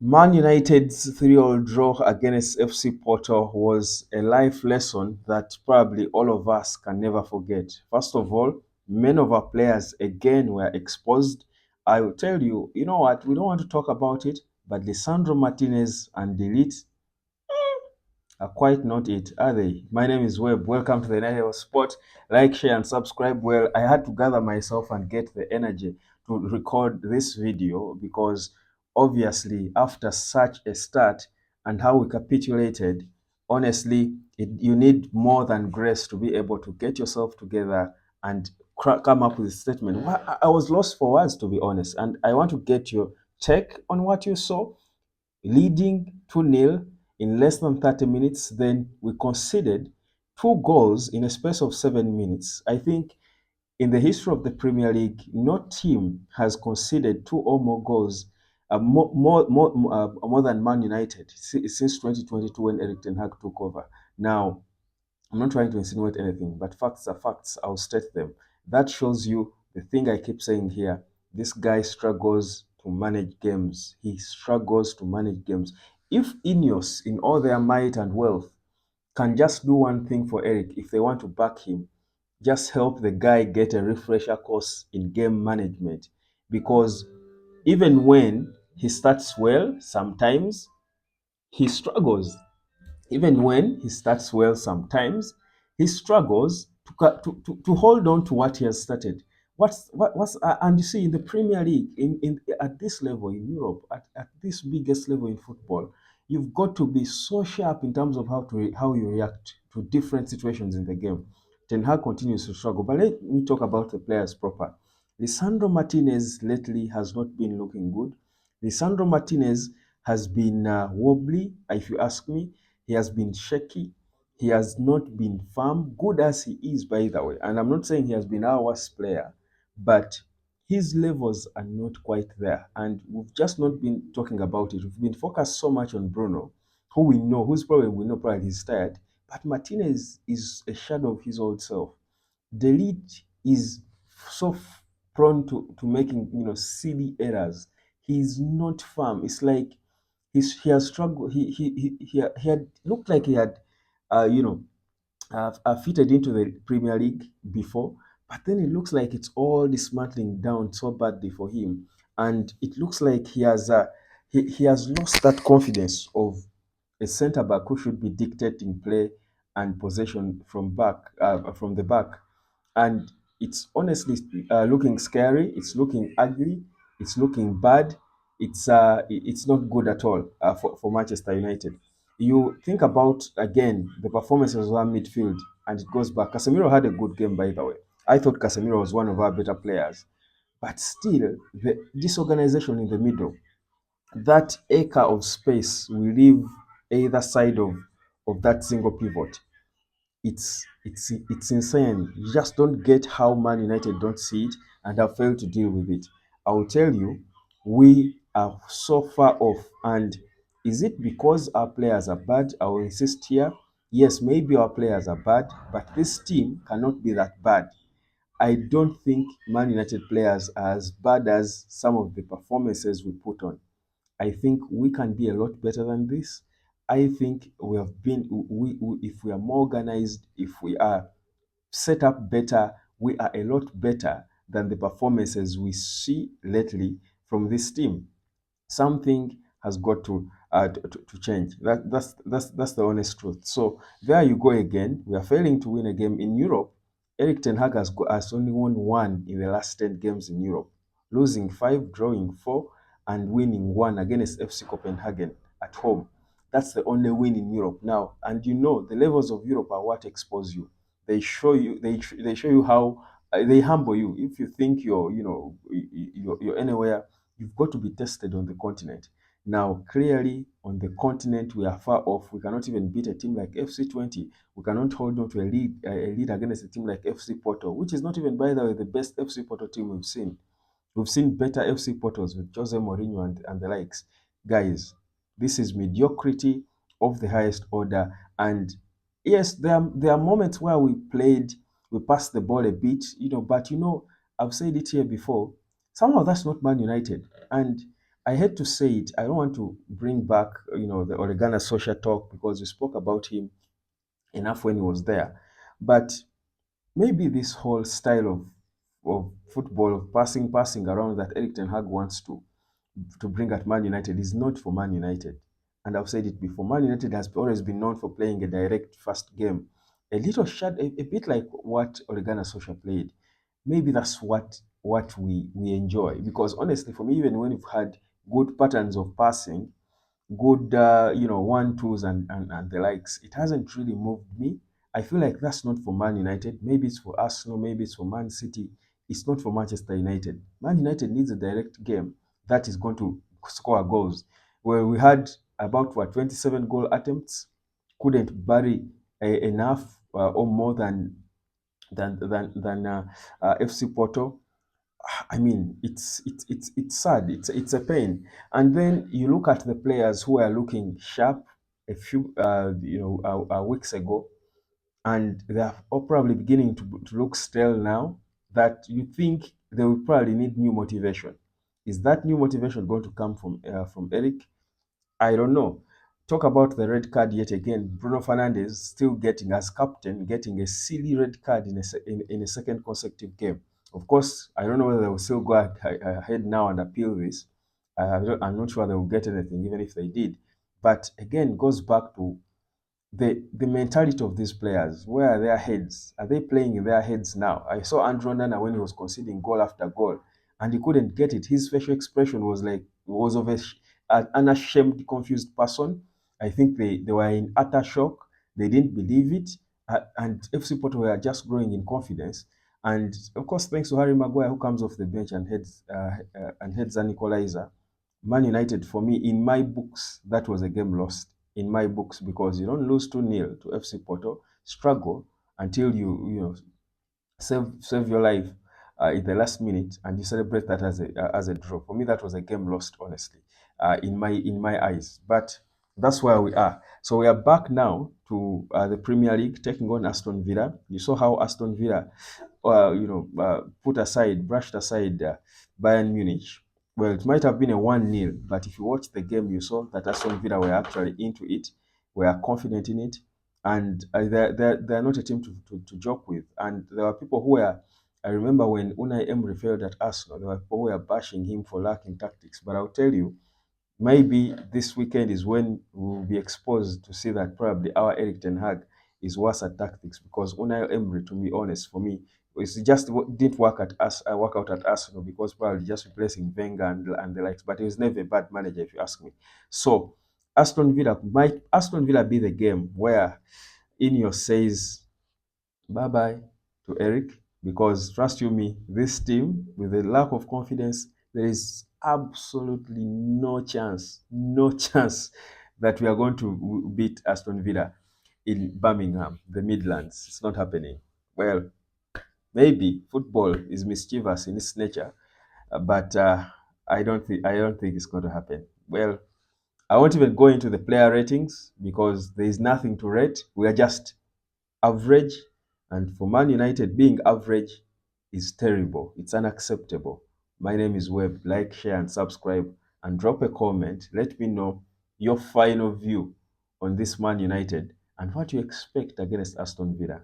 Man United's 3-all draw against FC Porto was a life lesson that probably all of us can never forget. First of all, many of our players again were exposed. I will tell you, you know what, we don't want to talk about it, but Lisandro Martinez and Delete are quite not it, are they? My name is Webb. Welcome to the Night of Sport. Like, share, and subscribe. Well, I had to gather myself and get the energy to record this video because obviously, after such a start and how we capitulated, honestly, you need more than grace to be able to get yourself together and come up with a statement. I was lost for words, to be honest, and I want to get your take on what you saw leading 2-0 in less than 30 minutes. Then we conceded two goals in a space of 7 minutes. I think in the history of the Premier League, no team has conceded two or more goals, more than Man United since 2022 when Eric Ten Hag took over. Now, I'm not trying to insinuate anything, but facts are facts. I'll state them. That shows you the thing I keep saying here. This guy struggles to manage games. He struggles to manage games. If Ineos, in all their might and wealth, can just do one thing for Eric, if they want to back him, just help the guy get a refresher course in game management. Because even when he starts well, sometimes he struggles. Even when he starts well sometimes, he struggles to hold on to what he has started. And you see in the Premier League, in at this level in Europe, at this biggest level in football, you've got to be so sharp in terms of how you react to different situations in the game. Ten Hag continues to struggle. But let me talk about the players proper. Lisandro Martinez lately has not been looking good. Lisandro Martinez has been wobbly, if you ask me. He has been shaky. He has not been firm, good as he is, by the way. And I'm not saying he has been our worst player, but his levels are not quite there. And we've just not been talking about it. We've been focused so much on Bruno, who we know, we know probably he's tired. But Martinez is a shadow of his old self. Delete is so prone to making silly errors. He's not firm. It's like he has struggled. He had looked like he had you know fitted into the Premier League before, but then it looks like it's all dismantling down so badly for him, and it looks like he has lost that confidence of a centre back who should be dictating play and possession from the back, and it's honestly looking scary. It's looking ugly. It's looking bad. It's not good at all for Manchester United. You think about again the performances of our midfield, and it goes back. Casemiro had a good game, by the way. I thought Casemiro was one of our better players, but still, the disorganization in the middle, that acre of space we leave either side of that single pivot, it's insane. You just don't get how Man United don't see it and have failed to deal with it. I will tell you, we are so far off. And is it because our players are bad? I will insist here. Yes, maybe our players are bad, but this team cannot be that bad. I don't think Man United players are as bad as some of the performances we put on. I think we can be a lot better than this. I think we have been, if we are more organized, if we are set up better, we are a lot better than the performances we see lately from this team. Something has got to change. That's the honest truth. So there you go again. We are failing to win a game in Europe. Eric Ten Hag has only won one in the last 10 games in Europe, losing five, drawing four, and winning one against FC Copenhagen at home. That's the only win in Europe now. And the levels of Europe are what expose you. They show you how they humble you. If you think you're anywhere, you've got to be tested on the continent. Now, clearly, on the continent, we are far off. We cannot even beat a team like FC20. We cannot hold on to a lead against a team like FC Porto, which is not even, by the way, the best FC Porto team we've seen. We've seen better FC Portos with Jose Mourinho and the likes. Guys, this is mediocrity of the highest order. And yes, there are moments where we passed the ball a bit, but I've said it here before. Somehow that's not Man United. And I hate to say it. I don't want to bring back, the Oregana social talk because we spoke about him enough when he was there. But maybe this whole style of football, of passing around that Eric Ten Hag wants to bring at Man United is not for Man United. And I've said it before. Man United has always been known for playing a direct fast game, a bit like what Oregana Social played. Maybe that's what we enjoy. Because honestly, for me, even when we've had good patterns of passing, good, one twos and the likes. It hasn't really moved me. I feel like that's not for Man United. Maybe it's for Arsenal. Maybe it's for Man City. It's not for Manchester United. Man United needs a direct game that is going to score goals. Well, we had about 27 goal attempts, couldn't bury enough or more than FC Porto. I mean, it's sad. It's a pain. And then you look at the players who are looking sharp a few weeks ago, and they are all probably beginning to look stale now. That you think they will probably need new motivation. Is that new motivation going to come from Eric? I don't know. Talk about the red card yet again. Bruno Fernandes still getting, as captain, getting a silly red card in a second consecutive game. Of course, I don't know whether they will still go ahead now and appeal this. I'm not sure they will get anything, even if they did. But again, goes back to the mentality of these players. Where are their heads? Are they playing in their heads now? I saw Andrew Nana when he was conceding goal after goal, and he couldn't get it. His facial expression was of an unashamed, confused person. I think they were in utter shock. They didn't believe it, and FC Porto were just growing in confidence. And of course, thanks to Harry Maguire, who comes off the bench and heads an equalizer. Man United, for me, in my books, that was a game lost. In my books, because you don't lose 2-0 to FC Porto, struggle until you save your life in the last minute, and you celebrate that as a draw. For me, that was a game lost, honestly, in my eyes. But that's where we are. So we are back now to the Premier League, taking on Aston Villa. You saw how Aston Villa, brushed aside Bayern Munich. Well, it might have been a 1-0, but if you watch the game, you saw that Aston Villa were actually into it, were confident in it, and they're not a team to joke with. And there were people who were, I remember when Unai Emery failed at Arsenal, there were people who were bashing him for lacking tactics. But I'll tell you, maybe this weekend is when we'll be exposed to see that probably our Eric Ten Hag is worse at tactics, because Unai Emery, to be honest, for me, it just didn't work out at Arsenal, because probably just replacing Wenger and the likes. But he was never a bad manager, if you ask me. So might Aston Villa be the game where Ineos says bye bye to Eric, because trust you me, this team with a lack of confidence, there is absolutely no chance that we are going to beat Aston Villa in Birmingham, the Midlands. It's not happening. Well, maybe football is mischievous in its nature, but I don't think it's going to happen. Well, I won't even go into the player ratings because there is nothing to rate. We are just average, and for Man United, being average is terrible. It's unacceptable. My name is Webb. Like, share, and subscribe, and drop a comment. Let me know your final view on this Man United and what you expect against Aston Villa.